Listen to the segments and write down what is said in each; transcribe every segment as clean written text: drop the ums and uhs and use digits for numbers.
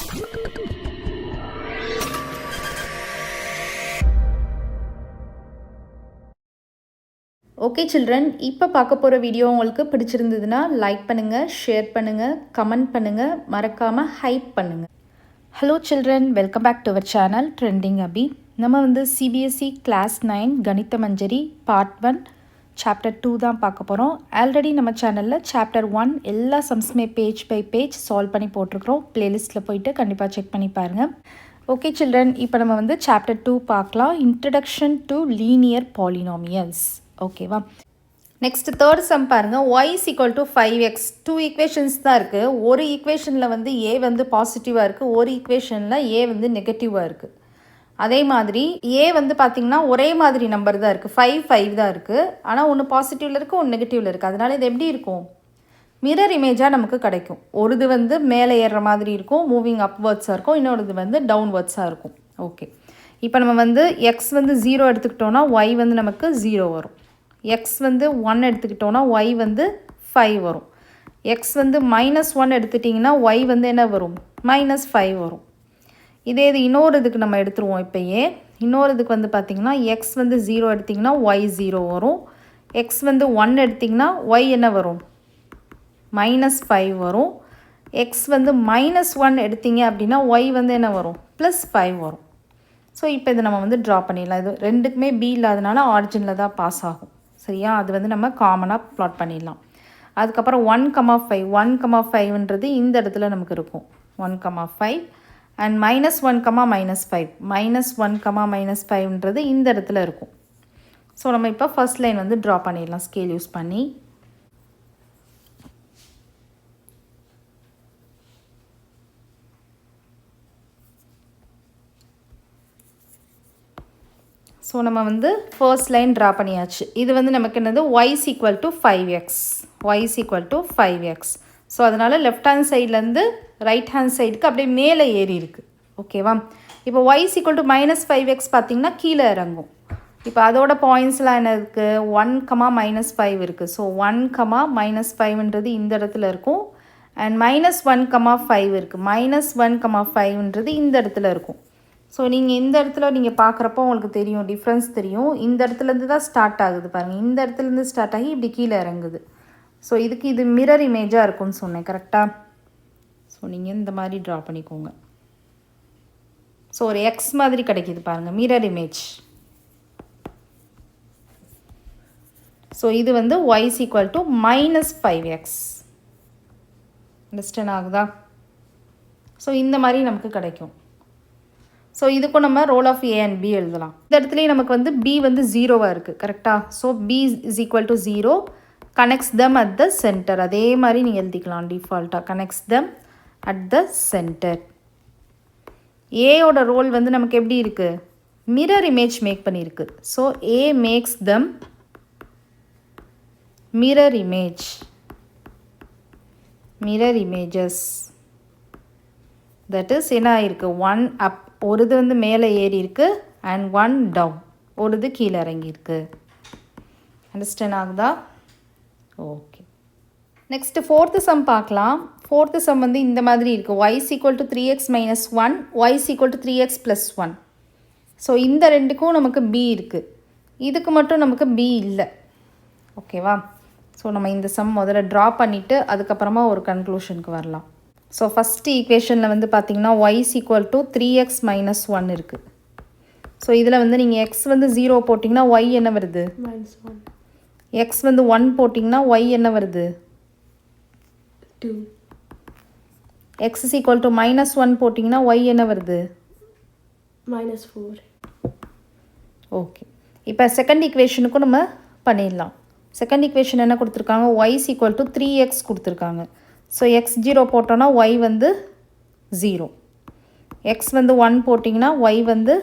Okay children, இப்போ பார்க்க போகிற வீடியோ உங்களுக்கு பிடிச்சிருந்ததுன்னா லைக் பண்ணுங்கள், ஷேர் பண்ணுங்கள், கமெண்ட் பண்ணுங்கள், மறக்காமல் ஹைப் பண்ணுங்கள். Hello children, welcome back to our channel trending Abhi. நம்ம வந்து சிபிஎஸ்சி கிளாஸ் 9 கணித மஞ்சரி பார்ட் 1 சாப்டர் 2 தான் பார்க்க போகிறோம். ஆல்ரெடி நம்ம சேனலில் சாப்டர் 1 எல்லா சம்ஸுமே பேஜ் பை பேஜ் சால்வ் பண்ணி போட்டிருக்கிறோம். ப்ளேலிஸ்ட்டில் போயிட்டு கண்டிப்பாக செக் பண்ணி பாருங்கள். ஓகே சில்ட்ரன், இப்போ நம்ம வந்து சாப்டர் 2 பார்க்கலாம். Introduction to linear polynomials. ஓகேவா? நெக்ஸ்ட் தேர்ட் சம் பாருங்கள். y is equal to 5x. 2 equations தான் இருக்குது. ஒரு ஈக்குவேஷனில் வந்து a வந்து பாசிட்டிவாக இருக்குது, ஒரு ஈக்குவேஷனில் a வந்து நெகட்டிவாக இருக்குது. அதே மாதிரி a வந்து பார்த்திங்கன்னா ஒரே மாதிரி நம்பர் தான் இருக்குது, 5 தான் இருக்குது. ஆனால் ஒன்று பாசிட்டிவில் இருக்குது, ஒன்று நெகட்டிவில் இருக்குது. அதனால் இது எப்படி இருக்கும்? மிரர் இமேஜாக நமக்கு கிடைக்கும். ஒரு இது வந்து மேலே ஏறுற மாதிரி இருக்கும், மூவிங் அப்வர்ட்ஸாக இருக்கும், இன்னொரு வந்து டவுன்வர்ட்ஸாக இருக்கும். ஓகே, இப்போ நம்ம வந்து x வந்து 0 எடுத்துக்கிட்டோன்னா y வந்து நமக்கு 0 வரும். x வந்து 1 எடுத்துக்கிட்டோன்னா y வந்து 5 வரும். x வந்து -1 எடுத்துட்டிங்கன்னா y வந்து என்ன வரும்? -5 வரும். இதே இது இன்னொரு இதுக்கு நம்ம எடுத்துருவோம். இப்போயே இன்னொரு இதுக்கு வந்து பார்த்திங்கன்னா x வந்து 0 எடுத்திங்கன்னா y 0 வரும். x வந்து 1 எடுத்திங்கன்னா y என்ன வரும்? -5 வரும். x வந்து -1 எடுத்திங்க அப்படின்னா y வந்து என்ன வரும்? +5 வரும். ஸோ இப்போ இது நம்ம வந்து ட்ரா பண்ணிடலாம். இது ரெண்டுக்குமே b இல்லாதனால ஆரிஜினில் தான் பாஸ் ஆகும். சரியா? அது வந்து நம்ம காமனாக ப்ளாட் பண்ணிடலாம். அதுக்கப்புறம் 1,5 1,5ன்றது இந்த இடத்துல நமக்கு இருக்கும். 1,5 அண்ட் -1, -5 -1, -5ன்றது இந்த இடத்துல இருக்கும். ஸோ நம்ம இப்போ ஃபர்ஸ்ட் லைன் வந்து ட்ரா பண்ணிடலாம் ஸ்கேல் யூஸ் பண்ணி. ஸோ நம்ம வந்து ஃபர்ஸ்ட் லைன் ட்ரா பண்ணியாச்சு. இது வந்து நமக்கு என்னது? y is equal to 5x. y is equal to 5x. So அதனால் லெஃப்ட் ஹேண்ட் சைட்லேருந்து ரைட் ஹேண்ட் சைடுக்கு அப்படியே மேலே ஏறி இருக்குது. ஓகேவா? இப்போ y is equal to -5x பார்த்திங்கன்னா கீழே இறங்கும். இப்போ அதோட பாயிண்ட்ஸ்லாம் என்ன இருக்குது? 1, -5 இருக்குது. ஸோ 1, -5ன்றது இந்த இடத்துல இருக்கும். அண்ட் -1,5 இருக்குது. -1,5ன்றது இந்த இடத்துல இருக்கும். ஸோ நீங்கள் இந்த இடத்துல நீங்கள் பார்க்குறப்போ உங்களுக்கு தெரியும், டிஃப்ரென்ஸ் தெரியும். இந்த இடத்துலேருந்து தான் ஸ்டார்ட் ஆகுது பாருங்கள். இந்த இடத்துலேருந்து ஸ்டார்ட் ஆகி இப்படி கீழே இறங்குது. ஸோ இதுக்கு இது மிரர் இமேஜாக இருக்கும்னு சொன்னேன், கரெக்டாக? ஸோ நீங்கள் இந்த மாதிரி ட்ரா பண்ணிக்கோங்க. ஸோ ஒரு எக்ஸ் மாதிரி கிடைக்கிது பாருங்கள், மிரர் இமேஜ். ஸோ இது வந்து y is equal to -5x. Understand ஆகுதா? ஸோ இந்த மாதிரி நமக்கு கிடைக்கும். ஸோ இதுக்கும் நம்ம role of a and b எழுதலாம். இந்த இடத்துலையும் நமக்கு வந்து b வந்து 0வாக இருக்குது, கரெக்டாக? So b is equal to 0, connects them at the center. அதே மாதிரி நீங்கள் எழுதிக்கலாம் டிஃபால்ட்டாக, connects them at the center. ஏயோட ரோல் வந்து நமக்கு எப்படி இருக்குது? மிரர் இமேஜ் மேக் பண்ணியிருக்கு. So a makes them mirror images. That is என்ன ஆகிருக்கு? 1 அப், ஒரு இது வந்து மேலே ஏறி இருக்குது, அண்ட் 1 டவுன், ஒரு இது கீழே இறங்கியிருக்கு. அண்டர்ஸ்டாண்ட் ஆகுதா? ஓகே, நெக்ஸ்ட்டு ஃபோர்த்து சம் பார்க்கலாம். ஃபோர்த்து சம் வந்து இந்த மாதிரி இருக்குது. y is equal to 3x minus 1, y is equal to 3x plus 1. So இந்த ரெண்டுக்கும் நமக்கு b இருக்குது, இதுக்கு மட்டும் நமக்கு b இல்லை. ஓகேவா? ஸோ நம்ம இந்த சம் முதல்ல ட்ரா பண்ணிவிட்டு அதுக்கப்புறமா ஒரு கன்க்ளூஷனுக்கு வரலாம். ஸோ ஃபஸ்ட்டு ஈக்குவேஷனில் வந்து பார்த்திங்கன்னா y is equal to 3x minus 1 இருக்குது. ஸோ இதில் வந்து நீங்கள் x வந்து 0 போட்டிங்கன்னா y என்ன வருது? -1. x வந்து 1 போட்டிங்கன்னா y என்ன வருது? 2. x is equal to -1 போட்டிங்கன்னா y என்ன வருது? -4. ஓகே, இப்போ செகண்ட் ஈக்குவேஷனுக்கும் நம்ம பண்ணிடலாம். செகண்ட் ஈக்குவேஷன் என்ன கொடுத்துருக்காங்க? y is equal to 3x கொடுத்துருக்காங்க. ஸோ x 0 போட்டோன்னா y வந்து 0, x வந்து 1 போட்டிங்கன்னா y வந்து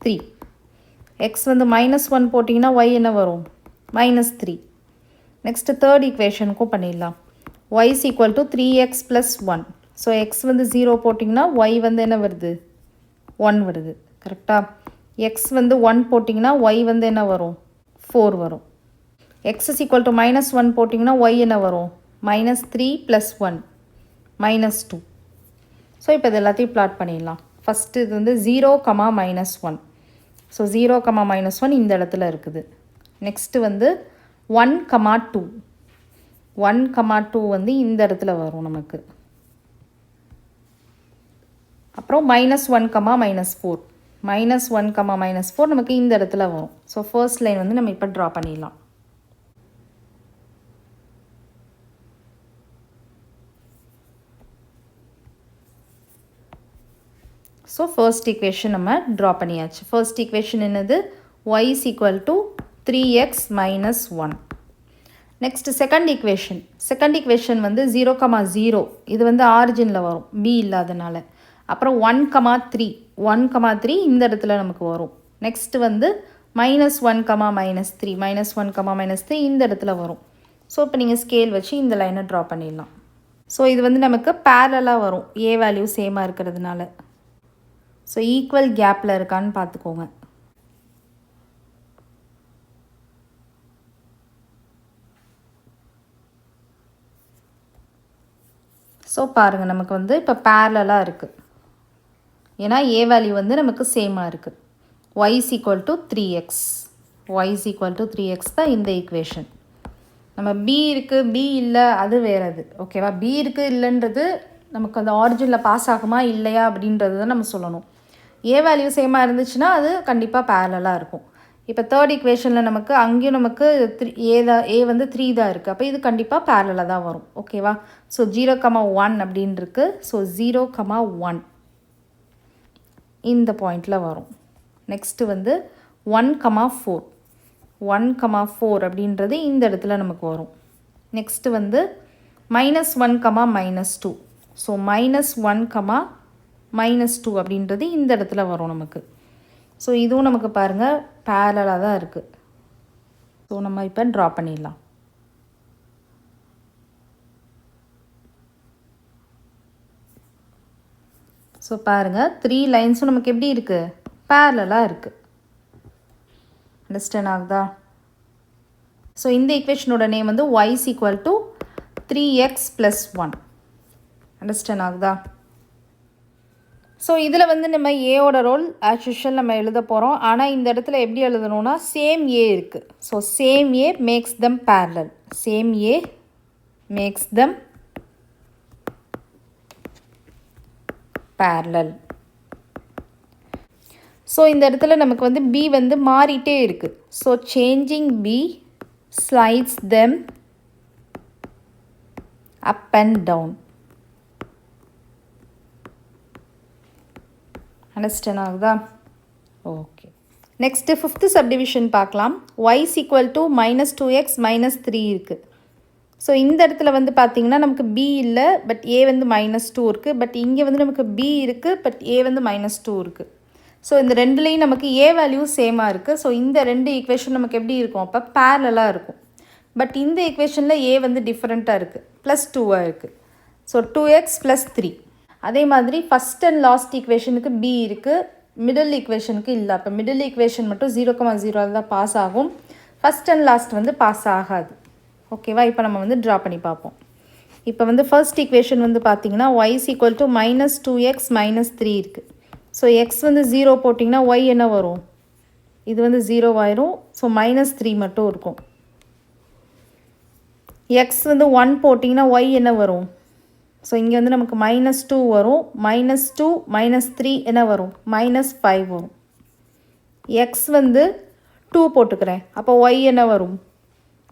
3, x வந்து -1 போட்டிங்கன்னா y என்ன வரும்? -3. நெக்ஸ்ட்டு தேர்ட் ஈக்குவேஷனுக்கும் பண்ணிடலாம். y is equal to 3x plus 1. So x வந்து 0 போட்டிங்கன்னா y வந்து என்ன வருது? 1 வருது, கரெக்டாக? x வந்து 1 போட்டிங்கன்னா y வந்து என்ன வரும்? 4 வரும். x is equal to -1 போட்டிங்கன்னா y என்ன வரும்? -3 plus 1 -2. ஸோ இப்போ இது எல்லாத்தையும் பிளாட் பண்ணிடலாம். ஃபஸ்ட்டு இது வந்து 0, -1. ஸோ 0, -1 இந்த இடத்துல இருக்குது. நெக்ஸ்ட்டு வந்து 1, 2. 1, 2 வந்து இந்த இடத்துல வரும் நமக்கு. அப்புறம் -1, -4. -1, -4 நமக்கு இந்த இடத்துல வரும். ஸோ ஃபர்ஸ்ட் லைன் வந்து நம்ம இப்போ ட்ரா பண்ணிடலாம். ஸோ ஃபர்ஸ்ட் ஈக்குவேஷன் நம்ம ட்ரா பண்ணியாச்சு. ஃபர்ஸ்ட் ஈக்குவேஷன் என்னது? y is equal to 3x minus 1. Next second equation. Second equation வந்து 0, 0. இது வந்து ஆரிஜினில் வரும், b இல்லாதனால. அப்புறம் 1, 3. 1, 3 இந்த இடத்துல நமக்கு வரும். நெக்ஸ்ட்டு வந்து -1, -3. -1, -3 இந்த இடத்துல வரும். ஸோ இப்போ நீங்கள் ஸ்கேல் வச்சு இந்த லைனை ட்ரா பண்ணிடலாம். ஸோ இது வந்து நமக்கு பேரலாக வரும், a வேல்யூ சேமாக இருக்கிறதுனால. ஸோ ஈக்குவல் கேப்பில் இருக்கான்னு பார்த்துக்கோங்க. ஸோ பாருங்கள், நமக்கு வந்து இப்போ பேரலாக இருக்குது. ஏன்னா a வேல்யூ வந்து நமக்கு சேமாக இருக்குது. y is equal to 3x. y is equal to 3x தான் இந்த ஈக்குவேஷன். நம்ம b இருக்குது, b இல்லை, அது வேறது. ஓகேவா? b இருக்குது இல்லைன்றது நமக்கு அந்த ஆரிஜினில் பாஸ் ஆகுமா இல்லையா அப்படின்றது தான் நம்ம சொல்லணும். a வேல்யூ சேமாக இருந்துச்சுன்னா அது கண்டிப்பாக பேரலாக இருக்கும். இப்போ தேர்ட் ஈக்குவேஷனில் நமக்கு அங்கேயும் நமக்கு a வந்து 3 தான் இருக்குது. அப்போ இது கண்டிப்பாக பேரலாக தான் வரும். ஓகேவா? ஸோ 0, 1 அப்படின்னு இருக்குது. ஸோ 0, 1 இந்த பாயிண்டில் வரும். நெக்ஸ்ட்டு வந்து 1, 4. 1, 4 அப்படின்றது இந்த இடத்துல நமக்கு வரும். நெக்ஸ்ட்டு வந்து -1, -2. ஸோ -1, -2 அப்படின்றது இந்த இடத்துல வரும் நமக்கு. ஸோ இதுவும் நமக்கு பாருங்கள் பேரலாக தான் இருக்குது. ஸோ நம்ம இப்போ ட்ரா பண்ணிடலாம். ஸோ பாருங்கள் 3 லைன்ஸும் நமக்கு எப்படி இருக்குது? பேரலாக இருக்குது. அண்டர்ஸ்டாண்ட் ஆகுதா? ஸோ இந்த ஈக்குவேஷனோட நேம் வந்து y is equal to 3x plus 1. Understand ஆகுதா? ஸோ இதில் வந்து நம்ம ஏவோட ரோல் ஆஸ் யூஷுவல் நம்ம எழுத போகிறோம். ஆனால் இந்த இடத்துல எப்படி எழுதணும்னா சேம் ஏ இருக்குது. So same A makes them parallel. Same A makes them parallel. So இந்த இடத்துல நமக்கு வந்து b வந்து மாறிட்டே இருக்குது. So changing b slides them up and down. Understand ஆகுதா? ஓகே. நெக்ஸ்ட்டு ஃபிஃப்த்து சப்டிவிஷன் பார்க்கலாம். y is equal to -2x -3 இருக்குது. ஸோ இந்த இடத்துல வந்து பார்த்திங்கன்னா நமக்கு b இல்லை, பட் a வந்து -2 இருக்குது. பட் இங்கே வந்து நமக்கு b இருக்குது, பட் a வந்து -2 இருக்குது. ஸோ இந்த ரெண்டுலேயும் நமக்கு a வேல்யூ சேமாக இருக்குது. ஸோ இந்த ரெண்டு ஈக்குவேஷன் நமக்கு எப்படி இருக்கும்? அப்போ பேரலாக இருக்கும். பட் இந்த ஈக்குவேஷனில் a வந்து டிஃப்ரெண்ட்டாக இருக்குது, +2 இருக்குது. So 2x + 3. அதே மாதிரி ஃபஸ்ட் அண்ட் லாஸ்ட் ஈக்குவேஷனுக்கு b இருக்குது, மிடில் ஈக்குவேஷனுக்கு இல்லை. அப்போ மிடில் ஈக்குவேஷன் மட்டும் 0, 0 தான் பாஸ் ஆகும். ஃபஸ்ட் அண்ட் லாஸ்ட் வந்து பாஸ் ஆகாது. ஓகேவா? இப்போ நம்ம வந்து ட்ரா பண்ணி பார்ப்போம். இப்போ வந்து ஃபர்ஸ்ட் ஈக்குவேஷன் வந்து பார்த்திங்கன்னா y is equal to -2x -3 இருக்குது. ஸோ x வந்து 0 போட்டிங்கன்னா y என்ன வரும்? இது வந்து 0 ஆயிரும். ஸோ -3 மட்டும் இருக்கும். x வந்து 1 போட்டிங்கன்னா y என்ன வரும்? ஸோ இங்கே வந்து நமக்கு -2 வரும். -2 -3 என்ன வரும்? -5 வரும். x வந்து 2 போட்டுக்கிறேன். அப்போ y என்ன வரும்?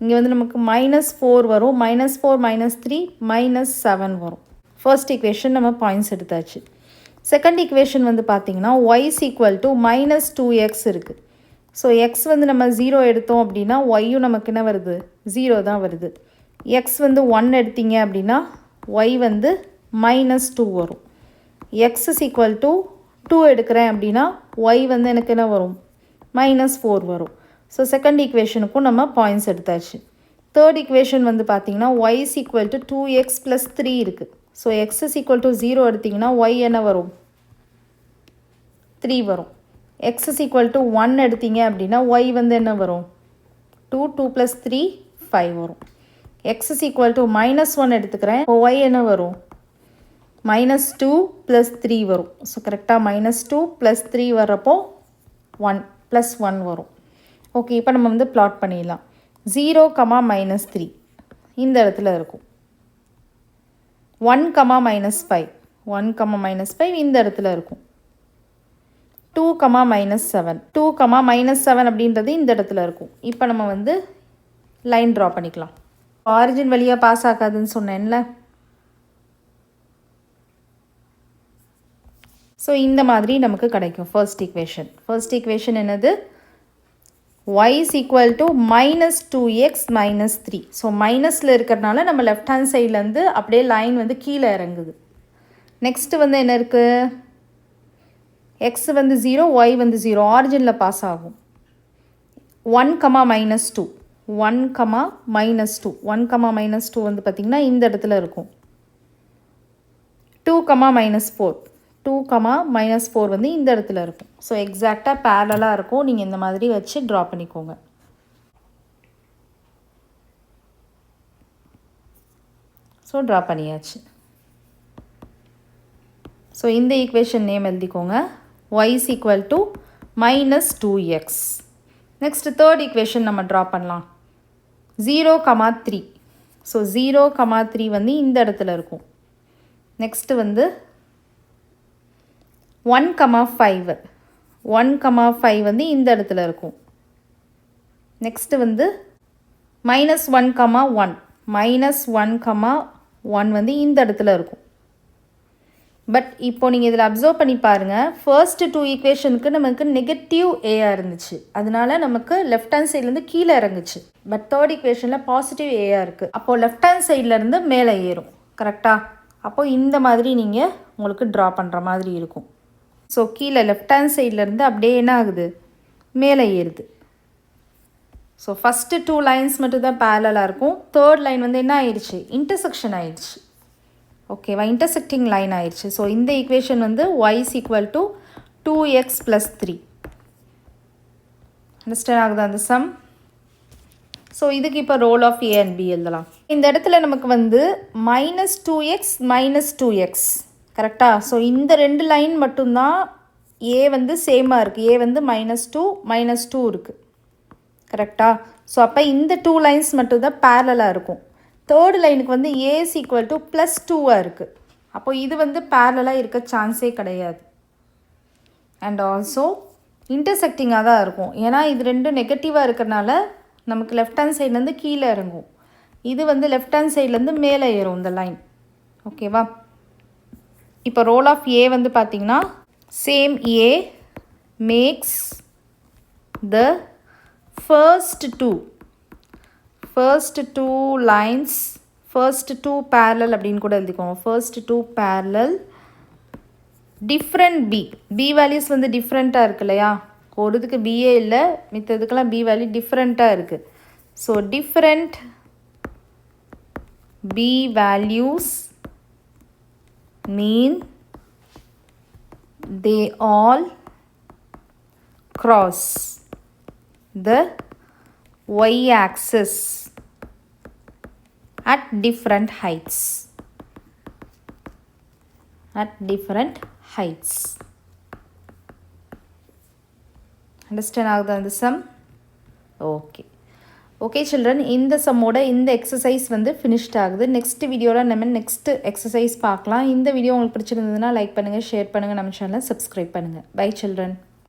இங்கே வந்து நமக்கு -4 வரும். -4 -3 -7 வரும். ஃபர்ஸ்ட் ஈக்குவேஷன் நம்ம பாயிண்ட்ஸ் எடுத்தாச்சு. செகண்ட் ஈக்குவேஷன் வந்து பார்த்திங்கன்னா y is equal to -2x இருக்குது. ஸோ x வந்து நம்ம 0 எடுத்தோம் அப்படின்னா yயும் நமக்கு என்ன வருது? 0 தான் வருது. x வந்து 1 எடுத்தீங்க அப்படின்னா y வந்து -2 வரும். x is equal to 2 எடுக்கிறேன் அப்படின்னா y வந்து எனக்கு என்ன வரும்? -4 வரும். ஸோ செகண்ட் ஈக்குவேஷனுக்கும் நம்ம பாயிண்ட்ஸ் எடுத்தாச்சு. தேர்ட் ஈக்குவேஷன் வந்து பார்த்திங்கன்னா y is equal to 2x + 3 இருக்குது. So x is equal to 0 எடுத்திங்கன்னா y என்ன வரும்? 3 வரும். x is equal to 1 எடுத்தீங்க அப்படின்னா y வந்து என்ன வரும்? 2 2 + 3 5 வரும். x is equal to -1 எடுத்துக்கிறேன். y என்ன வரும்? -2 + 3 வரும். ஸோ கரெக்டாக -2 + 3 வர்றப்போ 1 +1 வரும். ஓகே, இப்போ நம்ம வந்து ப்ளாட் பண்ணிடலாம். 0, -3 இந்த இடத்துல இருக்கும். 1, -5 1, -5 இந்த இடத்துல இருக்கும். 2, -7 2, -7 அப்படின்றது இந்த இடத்துல இருக்கும். இப்போ நம்ம வந்து லைன் ட்ரா பண்ணிக்கலாம். ஆரிஜின் வழியாக பாஸ் ஆகாதுன்னு சொன்னேன்ல. ஸோ இந்த மாதிரி நமக்கு கிடைக்கும் ஃபர்ஸ்ட் ஈக்குவேஷன் என்னது? y is equal to -2x - 3. So மைனஸில் இருக்கிறதுனால நம்ம லெஃப்ட் ஹேண்ட் சைட்லேருந்து அப்படியே லைன் வந்து கீழே இறங்குது. நெக்ஸ்ட்டு வந்து என்ன இருக்குது? எக்ஸ் வந்து 0, y வந்து 0, ஆரிஜினில் பாஸ் ஆகும். 1, -2 1, -2 1, -2 வந்து பார்த்திங்கன்னா இந்த இடத்துல இருக்கும். 2, -4 2, -4 வந்து இந்த இடத்துல இருக்கும். ஸோ எக்ஸாக்டாக பேரலாக இருக்கும். நீங்கள் இந்த மாதிரி வச்சு ட்ரா பண்ணிக்கோங்க. ஸோ ட்ரா பண்ணியாச்சு. ஸோ இந்த ஈக்குவேஷன் நேம் எழுதிக்கோங்க. y is equal to -2x. Next third equation நம்ம ட்ரா பண்ணலாம். 0, 3. ஸோ 0, 3 வந்து இந்த இடத்துல இருக்கும். நெக்ஸ்ட்டு வந்து 1, 5 1, 5 வந்து இந்த இடத்துல இருக்கும். நெக்ஸ்ட்டு வந்து -1, 1 -1, 1 வந்து இந்த இடத்துல இருக்கும். பட் இப்போ நீங்கள் இதில் அப்சர்வ் பண்ணி பாருங்கள். ஃபர்ஸ்ட் 2 ஈக்குவேஷனுக்கு நமக்கு நெகட்டிவ் ஏஆ இருந்துச்சு. அதனால நமக்கு லெஃப்ட் ஹேண்ட் சைட்லேருந்து கீழே இறங்குச்சு. பட் தேர்ட் ஈக்குவேஷனில் பாசிட்டிவ் ஏஆ இருக்குது. அப்போது லெஃப்ட் ஹேண்ட் சைட்லேருந்து மேலே ஏறும். கரெக்டாக? அப்போது இந்த மாதிரி நீங்கள் உங்களுக்கு ட்ரா பண்ணுற மாதிரி இருக்கும். ஸோ கீழே லெஃப்ட் ஹேண்ட் சைட்லேருந்து அப்படியே என்ன ஆகுது? மேலே ஏறுது. ஸோ ஃபஸ்ட்டு 2 லைன்ஸ் மட்டும் தான் பேரலாக இருக்கும். தேர்ட் லைன் வந்து என்ன ஆயிடுச்சு? இன்டர்செக்ஷன் ஆயிடுச்சு. ஓகேவா? இன்டர்செக்டிங் லைன் ஆயிடுச்சு. ஸோ இந்த ஈக்குவேஷன் வந்து y is equal to 2x + 3. Understand ஆகுது அந்த சம்? ஸோ இதுக்கு இப்போ role of a and b எழுதலாம். இந்த இடத்துல நமக்கு வந்து -2x -2x கரெக்டாக? ஸோ இந்த 2 லைன் மட்டும்தான் ஏ வந்து சேமாக இருக்குது. ஏ வந்து -2 -2 இருக்குது. கரெக்டாக? ஸோ அப்போ இந்த 2 லைன்ஸ் மட்டும்தான் பேரலாக இருக்கும். தேர்ட் லைனுக்கு வந்து ஏ இஸ் ஈக்குவல் டு +2 இருக்குது. அப்போது இது வந்து பேரலாக இருக்க சான்ஸே கிடையாது. அண்ட் ஆல்சோ இன்டர்செக்டிங்காக தான் இருக்கும். ஏன்னா இது ரெண்டும் நெகட்டிவாக இருக்கிறனால நமக்கு லெஃப்ட் ஹேண்ட் சைட்லேருந்து கீழே இறங்கும். இது வந்து லெஃப்ட் ஹேண்ட் சைட்லேருந்து மேலே ஏறும் இந்த லைன். ஓகேவா? இப்போ ரோல் ஆஃப் ஏ வந்து பார்த்திங்கன்னா same A makes the first two lines first 2 parallel அப்படின்னு கூட எழுதிக்கோங்க. First 2 parallel different B values வந்து டிஃப்ரெண்ட்டாக இருக்கு இல்லையா? ஒரு இதுக்கு பிஏ இல்லை, மித்ததுக்கெல்லாம் பி வேல்யூ டிஃப்ரெண்ட்டாக இருக்குது. So different B values mean they all cross the y-axis at different heights. Understand ஆகுதா இந்த சம்? ஓகே சில்ட்ரன், இந்த சம்மோட இந்த எக்ஸசைஸ் வந்து ஃபினிஷ்ட் ஆகுது. நெக்ஸ்ட் வீடியோவில் நம்ம நெக்ஸ்ட் எக்ஸசைஸ் பார்க்கலாம். இந்த வீடியோ உங்களுக்கு பிடிச்சிருந்ததுன்னா லைக் பண்ணுங்கள், ஷேர் பண்ணுங்கள், நம்ம சேனலை சப்ஸ்கிரைப் பண்ணுங்கள். Bye children.